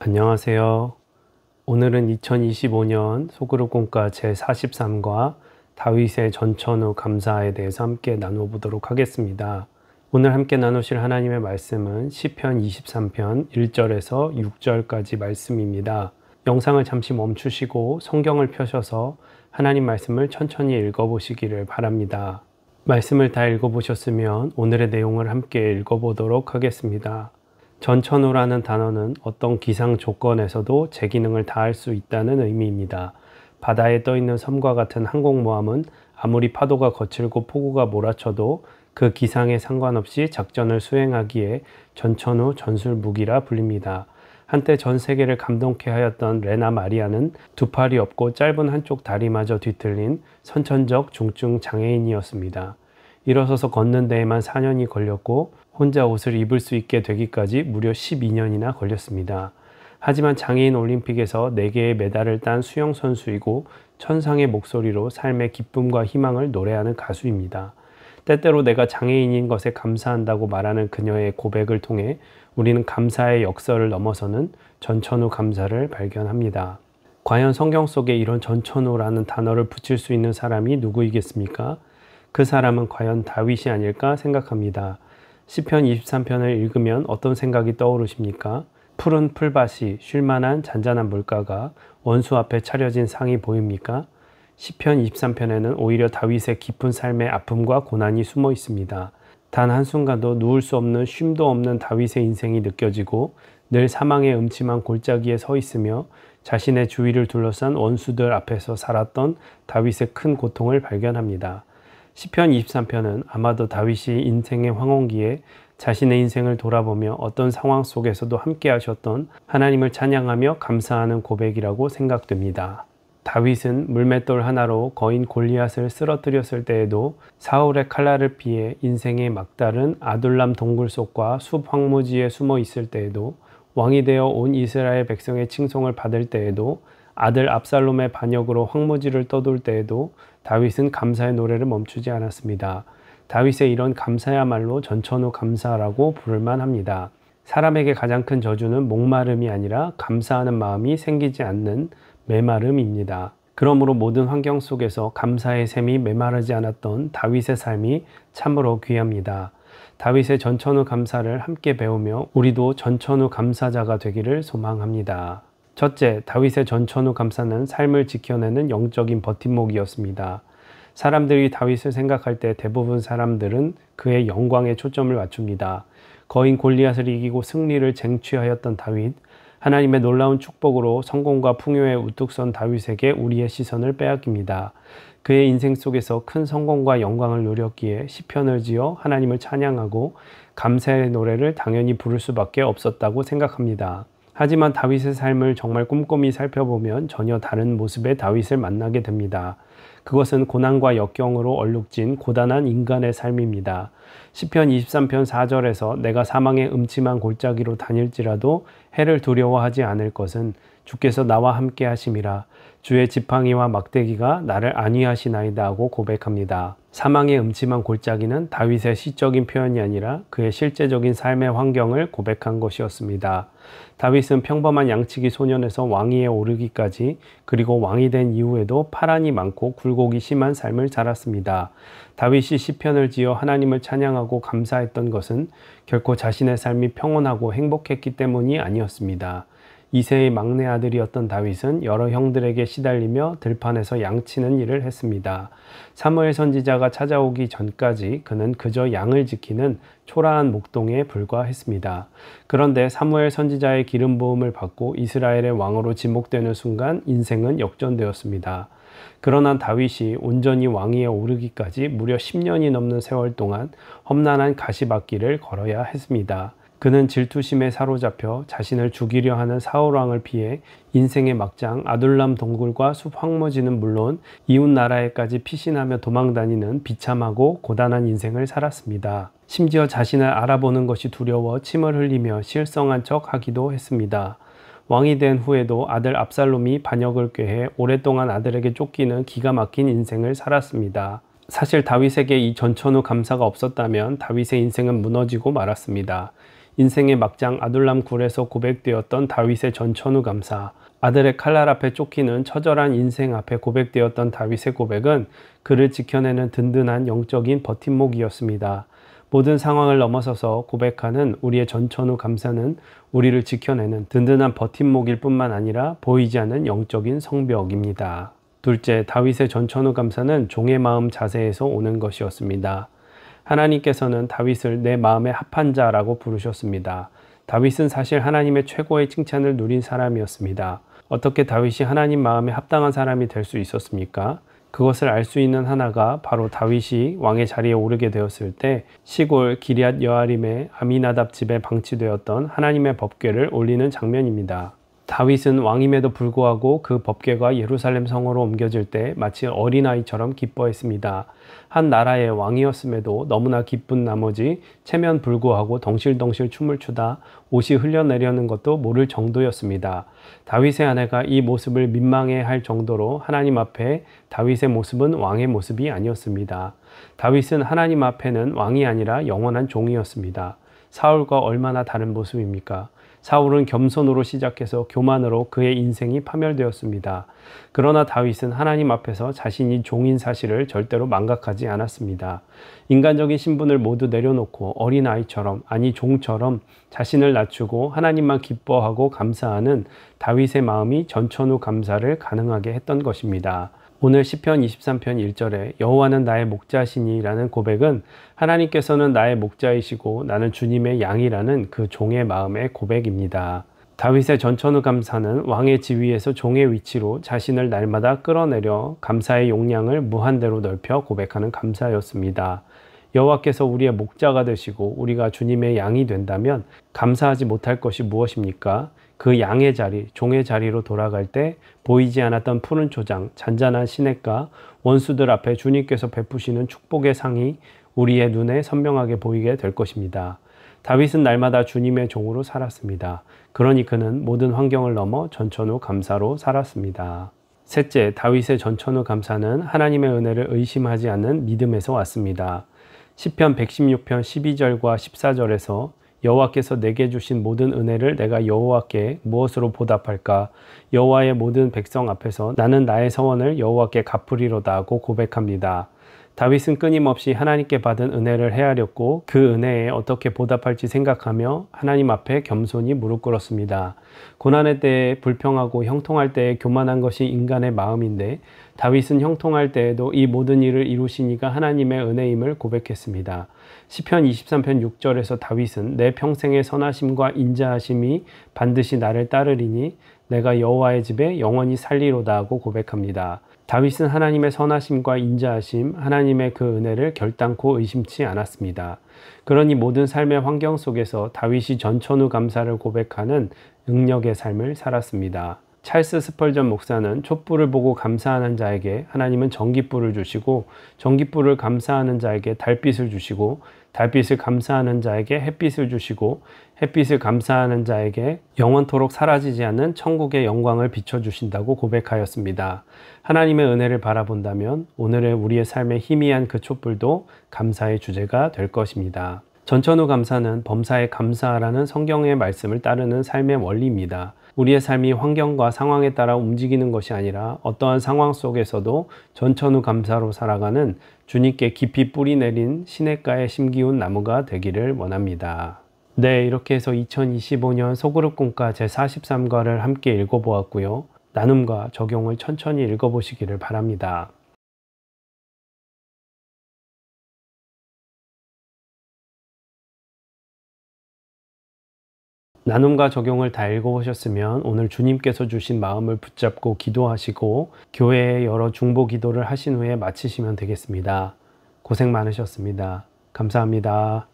안녕하세요. 오늘은 2025년 소그룹 공과 제43과 다윗의 전천후 감사에 대해서 함께 나눠보도록 하겠습니다. 오늘 함께 나누실 하나님의 말씀은 시편 23편 1절에서 6절까지 말씀입니다. 영상을 잠시 멈추시고 성경을 펴셔서 하나님 말씀을 천천히 읽어보시기를 바랍니다. 말씀을 다 읽어보셨으면 오늘의 내용을 함께 읽어보도록 하겠습니다. 전천후라는 단어는 어떤 기상 조건에서도 제 기능을 다할 수 있다는 의미입니다. 바다에 떠있는 섬과 같은 항공모함은 아무리 파도가 거칠고 폭우가 몰아쳐도 그 기상에 상관없이 작전을 수행하기에 전천후 전술무기라 불립니다. 한때 전 세계를 감동케 하였던 레나 마리아는 두 팔이 없고 짧은 한쪽 다리마저 뒤틀린 선천적 중증 장애인이었습니다. 일어서서 걷는 데에만 4년이 걸렸고 혼자 옷을 입을 수 있게 되기까지 무려 12년이나 걸렸습니다. 하지만 장애인 올림픽에서 4개의 메달을 딴 수영 선수이고 천상의 목소리로 삶의 기쁨과 희망을 노래하는 가수입니다. 때때로 내가 장애인인 것에 감사한다고 말하는 그녀의 고백을 통해 우리는 감사의 역설을 넘어서는 전천후 감사를 발견합니다. 과연 성경 속에 이런 전천후라는 단어를 붙일 수 있는 사람이 누구이겠습니까? 그 사람은 과연 다윗이 아닐까 생각합니다. 시편 23편을 읽으면 어떤 생각이 떠오르십니까? 푸른 풀밭이 쉴만한 잔잔한 물가가 원수 앞에 차려진 상이 보입니까? 시편 23편에는 오히려 다윗의 깊은 삶의 아픔과 고난이 숨어 있습니다. 단 한순간도 누울 수 없는 쉼도 없는 다윗의 인생이 느껴지고 늘 사망의 음침한 골짜기에 서 있으며 자신의 주위를 둘러싼 원수들 앞에서 살았던 다윗의 큰 고통을 발견합니다. 시편 23편은 아마도 다윗이 인생의 황혼기에 자신의 인생을 돌아보며 어떤 상황 속에서도 함께 하셨던 하나님을 찬양하며 감사하는 고백이라고 생각됩니다. 다윗은 물맷돌 하나로 거인 골리앗을 쓰러뜨렸을 때에도 사울의 칼날을 피해 인생의 막다른 아둘람 동굴 속과 숲 황무지에 숨어 있을 때에도 왕이 되어 온 이스라엘 백성의 칭송을 받을 때에도 아들 압살롬의 반역으로 황무지를 떠돌 때에도 다윗은 감사의 노래를 멈추지 않았습니다. 다윗의 이런 감사야말로 전천후 감사라고 부를만 합니다. 사람에게 가장 큰 저주는 목마름이 아니라 감사하는 마음이 생기지 않는 메마름입니다. 그러므로 모든 환경 속에서 감사의 샘이 메마르지 않았던 다윗의 삶이 참으로 귀합니다. 다윗의 전천후 감사를 함께 배우며 우리도 전천후 감사자가 되기를 소망합니다. 첫째, 다윗의 전천후 감사는 삶을 지켜내는 영적인 버팀목이었습니다. 사람들이 다윗을 생각할 때 대부분 사람들은 그의 영광에 초점을 맞춥니다. 거인 골리앗을 이기고 승리를 쟁취하였던 다윗, 하나님의 놀라운 축복으로 성공과 풍요에 우뚝 선 다윗에게 우리의 시선을 빼앗깁니다. 그의 인생 속에서 큰 성공과 영광을 누렸기에 시편을 지어 하나님을 찬양하고 감사의 노래를 당연히 부를 수밖에 없었다고 생각합니다. 하지만 다윗의 삶을 정말 꼼꼼히 살펴보면 전혀 다른 모습의 다윗을 만나게 됩니다. 그것은 고난과 역경으로 얼룩진 고단한 인간의 삶입니다. 시편 23편 4절에서 내가 사망의 음침한 골짜기로 다닐지라도 해를 두려워하지 않을 것은 주께서 나와 함께 하심이라. 주의 지팡이와 막대기가 나를 안위하시나이다 하고 고백합니다. 사망의 음침한 골짜기는 다윗의 시적인 표현이 아니라 그의 실제적인 삶의 환경을 고백한 것이었습니다. 다윗은 평범한 양치기 소년에서 왕위에 오르기까지 그리고 왕이 된 이후에도 파란이 많고 굴곡이 심한 삶을 살았습니다. 다윗이 시편을 지어 하나님을 찬양하고 감사했던 것은 결코 자신의 삶이 평온하고 행복했기 때문이 아니었습니다. 이세의 막내 아들이었던 다윗은 여러 형들에게 시달리며 들판에서 양치는 일을 했습니다. 사무엘 선지자가 찾아오기 전까지 그는 그저 양을 지키는 초라한 목동에 불과했습니다. 그런데 사무엘 선지자의 기름 부음을 받고 이스라엘의 왕으로 지목되는 순간 인생은 역전되었습니다. 그러나 다윗이 온전히 왕위에 오르기까지 무려 10년이 넘는 세월 동안 험난한 가시밭길을 걸어야 했습니다. 그는 질투심에 사로잡혀 자신을 죽이려 하는 사울왕을 피해 인생의 막장 아둘람 동굴과 숲 황무지는 물론 이웃 나라에까지 피신하며 도망다니는 비참하고 고단한 인생을 살았습니다. 심지어 자신을 알아보는 것이 두려워 침을 흘리며 실성한 척 하기도 했습니다. 왕이 된 후에도 아들 압살롬이 반역을 꾀해 오랫동안 아들에게 쫓기는 기가 막힌 인생을 살았습니다. 사실 다윗에게 이 전천후 감사가 없었다면 다윗의 인생은 무너지고 말았습니다. 인생의 막장 아둘람 굴에서 고백되었던 다윗의 전천후 감사, 아들의 칼날 앞에 쫓기는 처절한 인생 앞에 고백되었던 다윗의 고백은 그를 지켜내는 든든한 영적인 버팀목이었습니다. 모든 상황을 넘어서서 고백하는 우리의 전천후 감사는 우리를 지켜내는 든든한 버팀목일 뿐만 아니라 보이지 않는 영적인 성벽입니다. 둘째, 다윗의 전천후 감사는 종의 마음 자세에서 오는 것이었습니다. 하나님께서는 다윗을 내 마음에 합한 자라고 부르셨습니다. 다윗은 사실 하나님의 최고의 칭찬을 누린 사람이었습니다. 어떻게 다윗이 하나님 마음에 합당한 사람이 될 수 있었습니까? 그것을 알 수 있는 하나가 바로 다윗이 왕의 자리에 오르게 되었을 때 시골 기럇 여아림의 아미나답 집에 방치되었던 하나님의 법궤를 올리는 장면입니다. 다윗은 왕임에도 불구하고 그 법궤가 예루살렘 성으로 옮겨질 때 마치 어린아이처럼 기뻐했습니다. 한 나라의 왕이었음에도 너무나 기쁜 나머지 체면 불구하고 덩실덩실 춤을 추다 옷이 흘려내려는 것도 모를 정도였습니다. 다윗의 아내가 이 모습을 민망해할 정도로 하나님 앞에 다윗의 모습은 왕의 모습이 아니었습니다. 다윗은 하나님 앞에는 왕이 아니라 영원한 종이었습니다. 사울과 얼마나 다른 모습입니까? 사울은 겸손으로 시작해서 교만으로 그의 인생이 파멸되었습니다. 그러나 다윗은 하나님 앞에서 자신이 종인 사실을 절대로 망각하지 않았습니다. 인간적인 신분을 모두 내려놓고 어린아이처럼, 아니 종처럼 자신을 낮추고 하나님만 기뻐하고 감사하는 다윗의 마음이 전천후 감사를 가능하게 했던 것입니다. 오늘 시편 23편 1절에 여호와는 나의 목자시니 라는 고백은 하나님께서는 나의 목자이시고 나는 주님의 양이라는 그 종의 마음의 고백입니다. 다윗의 전천후 감사는 왕의 지위에서 종의 위치로 자신을 날마다 끌어내려 감사의 용량을 무한대로 넓혀 고백하는 감사였습니다. 여호와께서 우리의 목자가 되시고 우리가 주님의 양이 된다면 감사하지 못할 것이 무엇입니까? 그 양의 자리, 종의 자리로 돌아갈 때 보이지 않았던 푸른 초장, 잔잔한 시냇가, 원수들 앞에 주님께서 베푸시는 축복의 상이 우리의 눈에 선명하게 보이게 될 것입니다. 다윗은 날마다 주님의 종으로 살았습니다. 그러니 그는 모든 환경을 넘어 전천후 감사로 살았습니다. 셋째, 다윗의 전천후 감사는 하나님의 은혜를 의심하지 않는 믿음에서 왔습니다. 시편 116편 12절과 14절에서 여호와께서 내게 주신 모든 은혜를 내가 여호와께 무엇으로 보답할까? 여호와의 모든 백성 앞에서 나는 나의 서원을 여호와께 갚으리로다 하고 고백합니다. 다윗은 끊임없이 하나님께 받은 은혜를 헤아렸고 그 은혜에 어떻게 보답할지 생각하며 하나님 앞에 겸손히 무릎 꿇었습니다. 고난의 때에 불평하고 형통할 때에 교만한 것이 인간의 마음인데 다윗은 형통할 때에도 이 모든 일을 이루신 이가 하나님의 은혜임을 고백했습니다. 시편 23편 6절에서 다윗은 내 평생의 선하심과 인자하심이 반드시 나를 따르리니 내가 여호와의 집에 영원히 살리로다 하고 고백합니다. 다윗은 하나님의 선하심과 인자하심, 하나님의 그 은혜를 결단코 의심치 않았습니다. 그러니 모든 삶의 환경 속에서 다윗이 전천후 감사를 고백하는 능력의 삶을 살았습니다. 찰스 스펄전 목사는 촛불을 보고 감사하는 자에게 하나님은 전깃불을 주시고 전깃불을 감사하는 자에게 달빛을 주시고 달빛을 감사하는 자에게 햇빛을 주시고 햇빛을 감사하는 자에게 영원토록 사라지지 않는 천국의 영광을 비춰주신다고 고백하였습니다. 하나님의 은혜를 바라본다면 오늘의 우리의 삶에 희미한 그 촛불도 감사의 주제가 될 것입니다. 전천후 감사는 범사에 감사하라는 성경의 말씀을 따르는 삶의 원리입니다. 우리의 삶이 환경과 상황에 따라 움직이는 것이 아니라 어떠한 상황 속에서도 전천후 감사로 살아가는 주님께 깊이 뿌리 내린 시냇가에 심기운 나무가 되기를 원합니다. 네, 이렇게 해서 2025년 소그룹 공과 제43과를 함께 읽어보았고요. 나눔과 적용을 천천히 읽어보시기를 바랍니다. 나눔과 적용을 다 읽어보셨으면 오늘 주님께서 주신 마음을 붙잡고 기도하시고 교회에 여러 중보 기도를 하신 후에 마치시면 되겠습니다. 고생 많으셨습니다. 감사합니다.